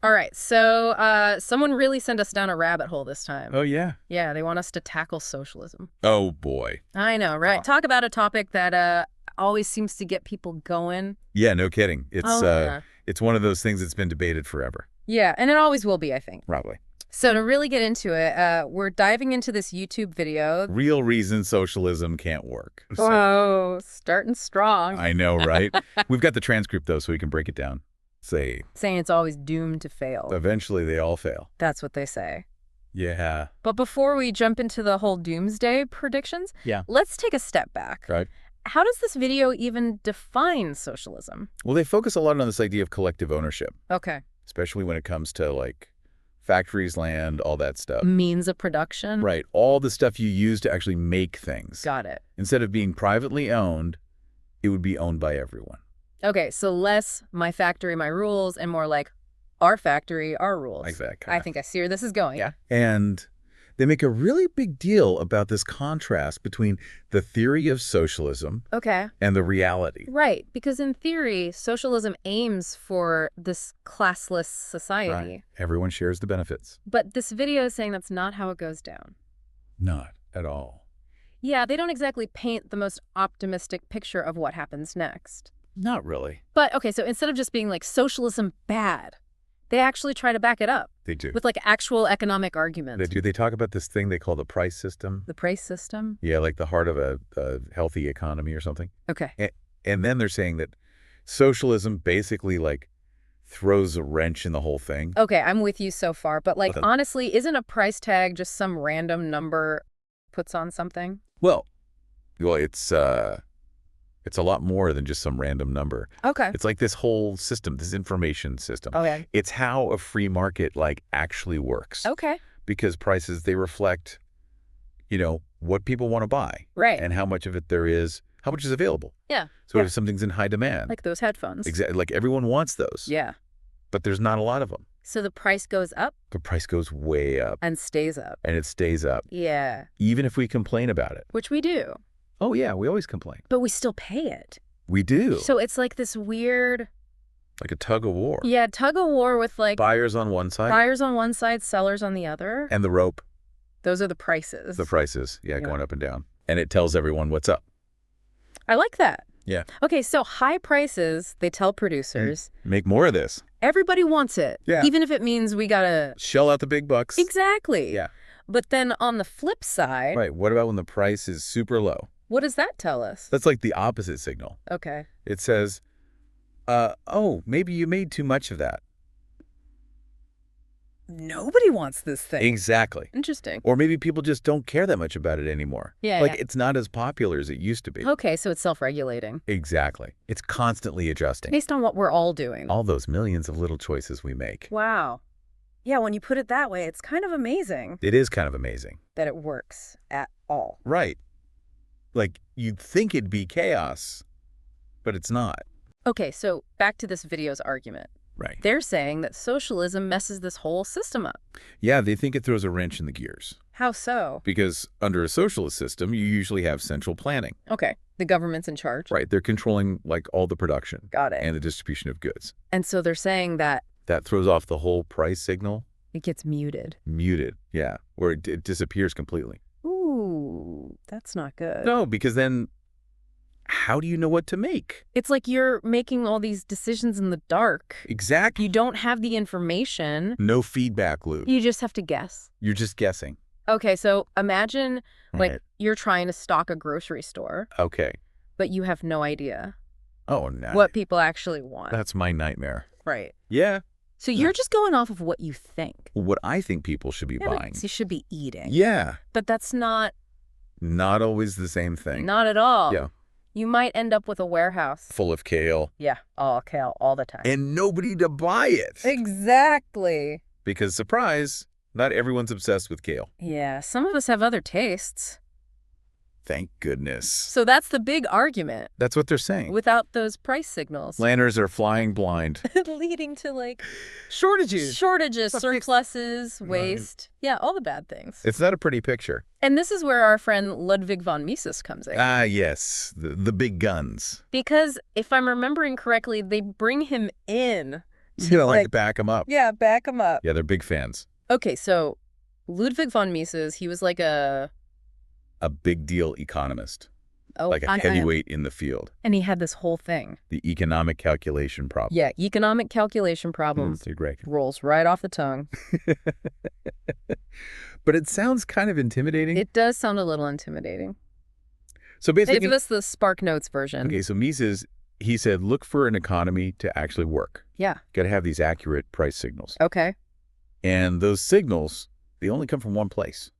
All right, so someone really sent us down a rabbit hole this time. Oh, yeah? Yeah, they want us to tackle socialism. Oh, boy. I know, right? Talk about a topic that always seems to get people going. Yeah, no kidding. Yeah. It's one of those things that's been debated forever. Yeah, and it always will be, I think. Probably. So to really get into it, we're diving into this YouTube video. Real reason socialism can't work. Whoa, starting strong. I know, right? We've got the transcript, though, so we can break it down. Saying it's always doomed to fail. Eventually they all fail. That's what they say. Yeah. But before we jump into the whole doomsday predictions, let's take a step back. Right. How does this video even define socialism? Well, they focus a lot on this idea of collective ownership. Okay. Especially when it comes to, like, factories, land, all that stuff. Means of production? Right. All the stuff you use to actually make things. Got it. Instead of being privately owned, it would be owned by everyone. Okay, so less my factory, my rules, and more like our factory, our rules. Like that I think I see where this is going. Yeah. And they make a really big deal about this contrast between the theory of socialism and the reality. Right, because in theory, socialism aims for this classless society. Right. Everyone shares the benefits. But this video is saying that's not how it goes down. Not at all. Yeah, they don't exactly paint the most optimistic picture of what happens next. Not really. But, okay, so instead of just being like socialism bad, they actually try to back it up. They do. With like actual economic arguments. They do. They talk about this thing they call the price system. The price system? Yeah, like the heart of a healthy economy or something. Okay. And then they're saying that socialism basically like throws a wrench in the whole thing. Okay, I'm with you so far. But like, honestly, isn't a price tag just some random number puts on something? Well, it's a lot more than just some random number. Okay. It's like this whole system, this information system. Okay. It's how a free market like actually works. Okay. Because prices, they reflect, what people want to buy. Right. And how much of it there is, how much is available. Yeah. So if something's in high demand. Like those headphones. Exactly. Like everyone wants those. Yeah. But there's not a lot of them. So the price goes up? The price goes way up. And stays up. And it stays up. Yeah. Even if we complain about it. Which we do. Oh, yeah, we always complain. But we still pay it. We do. So it's like this weird... Like a tug of war. Yeah, tug of war with like... Buyers on one side. Buyers on one side, sellers on the other. And the rope. Those are the prices. The prices, yeah, going up and down. And it tells everyone what's up. I like that. Yeah. Okay, so high prices, they tell producers. Make more of this. Everybody wants it. Yeah. Even if it means we gotta... Shell out the big bucks. Exactly. Yeah. But then on the flip side... Right, what about when the price is super low? What does that tell us? That's like the opposite signal. Okay. It says, oh, maybe you made too much of that. Nobody wants this thing. Exactly. Interesting. Or maybe people just don't care that much about it anymore. Yeah. Like it's not as popular as it used to be. Okay, so it's self-regulating. Exactly. It's constantly adjusting. Based on what we're all doing. All those millions of little choices we make. Wow. Yeah, when you put it that way, it's kind of amazing. It is kind of amazing. That it works at all. Right. Like, you'd think it'd be chaos, but it's not. Okay, so back to this video's argument. Right. They're saying that socialism messes this whole system up. Yeah, they think it throws a wrench in the gears. How so? Because under a socialist system, you usually have central planning. Okay, the government's in charge. Right, they're controlling, like, all the production. Got it. And the distribution of goods. And so they're saying that... That throws off the whole price signal. It gets muted. Muted, yeah, where it disappears completely. Ooh, that's not good. No, because then how do you know what to make? It's like you're making all these decisions in the dark. Exactly. You don't have the information. No feedback loop. You just have to guess. You're just guessing. Okay, so imagine like you're trying to stock a grocery store. Okay. But you have no idea. Oh, no. What people actually want. That's my nightmare. Right. Yeah. So you're just going off of what you think. What I think people should be buying. You should be eating. Yeah. But that's not... Not always the same thing. Not at all. Yeah. You might end up with a warehouse. Full of kale. Yeah, all kale, all the time. And nobody to buy it. Exactly. Because, surprise, not everyone's obsessed with kale. Yeah, some of us have other tastes. Thank goodness. So that's the big argument. That's what they're saying. Without those price signals. Planners are flying blind. Leading to, like... Shortages. Surpluses, waste. Yeah, all the bad things. It's not a pretty picture. And this is where our friend Ludwig von Mises comes in. Ah, yes. The big guns. Because, if I'm remembering correctly, they bring him in Like back them up. Yeah, back them up. Yeah, they're big fans. Okay, so Ludwig von Mises, he was like a big deal economist. Oh, like a heavyweight in the field. And he had this whole thing. The economic calculation problem. Yeah, economic calculation problem. Rolls right off the tongue. But it sounds kind of intimidating. It does sound a little intimidating. So basically, give us the Spark Notes version. Okay, so Mises, he said, look for an economy to actually work. Yeah. Got to have these accurate price signals. Okay. And those signals, they only come from one place.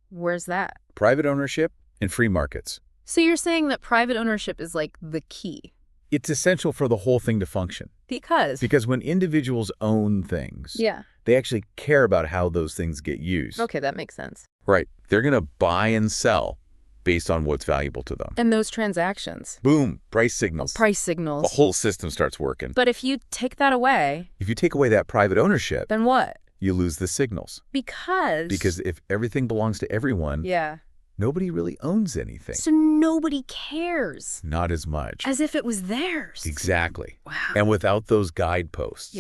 Where's that? Private ownership and free markets. So you're saying that private ownership is like the key? It's essential for the whole thing to function. Because? Because when individuals own things, they actually care about how those things get used. Okay, that makes sense. Right. They're going to buy and sell based on what's valuable to them. And those transactions. Boom, price signals. Price signals. The whole system starts working. But if you take that away... If you take away that private ownership... Then what? You lose the signals. Because? Because if everything belongs to everyone... Nobody really owns anything. So nobody cares. Not as much. As if it was theirs. Exactly. Wow. And without those guideposts,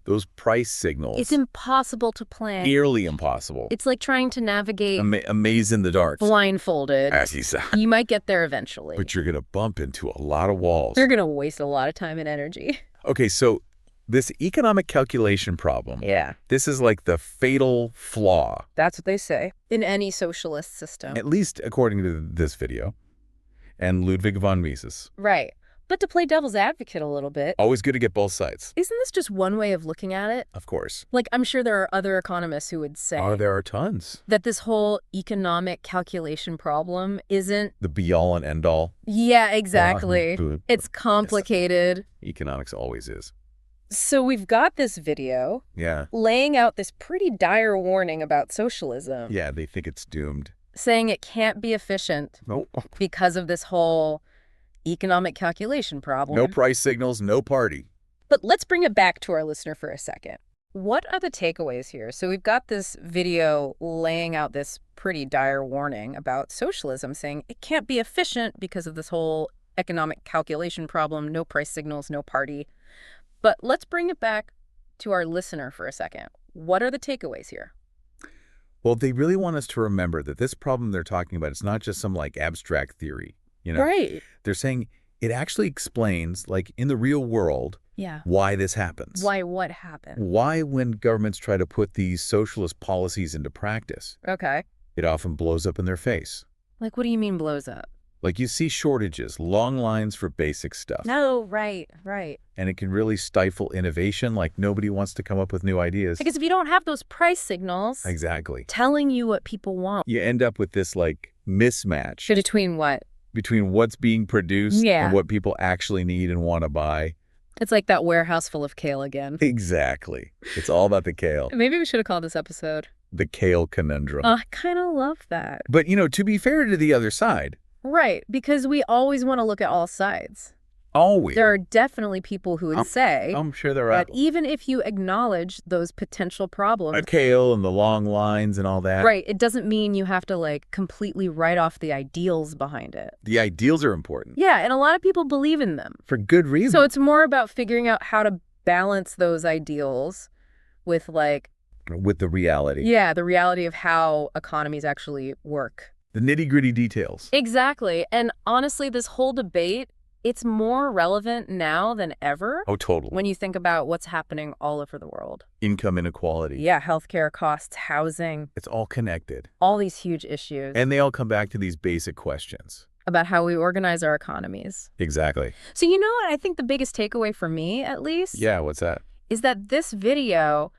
those price signals... It's impossible to plan. Nearly impossible. It's like trying to navigate... A maze in the dark. Blindfolded. As you said. You might get there eventually. But you're going to bump into a lot of walls. You're going to waste a lot of time and energy. Okay, so this economic calculation problem, this is like the fatal flaw. That's what they say. In any socialist system. At least according to this video. And Ludwig von Mises. Right. But to play devil's advocate a little bit. Always good to get both sides. Isn't this just one way of looking at it? Of course. Like, I'm sure there are other economists who would say. Oh, there are tons. That this whole economic calculation problem isn't. The be-all and end-all. Yeah, exactly. It's complicated. Economics always is. So we've got this video. Laying out this pretty dire warning about socialism. Yeah, they think it's doomed. Saying it can't be efficient. Because of this whole economic calculation problem. No price signals, no party. But let's bring it back to our listener for a second. What are the takeaways here? So we've got this video laying out this pretty dire warning about socialism, saying it can't be efficient because of this whole economic calculation problem, no price signals, no party. But let's bring it back to our listener for a second. What are the takeaways here? Well, they really want us to remember that this problem they're talking about is not just some like abstract theory. Right. They're saying it actually explains, like in the real world, why this happens. Why what happened? Why when governments try to put these socialist policies into practice, it often blows up in their face. Like, what do you mean blows up? Like you see shortages, long lines for basic stuff. No, right. And it can really stifle innovation, like nobody wants to come up with new ideas. Because if you don't have those price signals telling you what people want, you end up with this like mismatch. Between what? Between what's being produced and what people actually need and want to buy. It's like that warehouse full of kale again. Exactly. It's all about the kale. Maybe we should have called this episode The Kale Conundrum. I kind of love that. But, to be fair to the other side. Right, because we always want to look at all sides. Always. There are definitely people who would say I'm sure there are. that even if you acknowledge those potential problems. The kale and the long lines and all that. Right, it doesn't mean you have to like completely write off the ideals behind it. The ideals are important. Yeah, and a lot of people believe in them. For good reason. So it's more about figuring out how to balance those ideals with with the reality. Yeah, the reality of how economies actually work. The nitty-gritty details. Exactly. And honestly, this whole debate, it's more relevant now than ever. Oh, totally. When you think about what's happening all over the world. Income inequality. Yeah, healthcare costs, housing. It's all connected. All these huge issues. And they all come back to these basic questions. About how we organize our economies. Exactly. So you know what I think the biggest takeaway for me, at least? Yeah, what's that? Is that this video,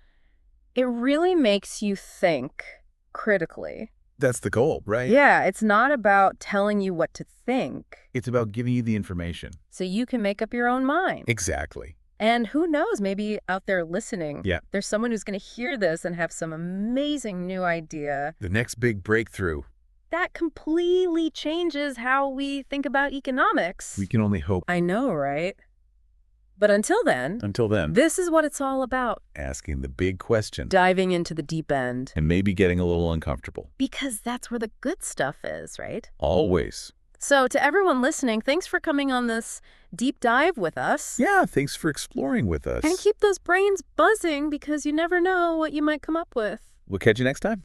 it really makes you think critically. That's the goal, right? Yeah, it's not about telling you what to think. It's about giving you the information. So you can make up your own mind. Exactly. And who knows, maybe out there listening, there's someone who's going to hear this and have some amazing new idea. The next big breakthrough. That completely changes how we think about economics. We can only hope. I know, right? But until then, this is what it's all about. Asking the big question. Diving into the deep end. And maybe getting a little uncomfortable. Because that's where the good stuff is, right? Always. So to everyone listening, thanks for coming on this deep dive with us. Yeah, thanks for exploring with us. And keep those brains buzzing because you never know what you might come up with. We'll catch you next time.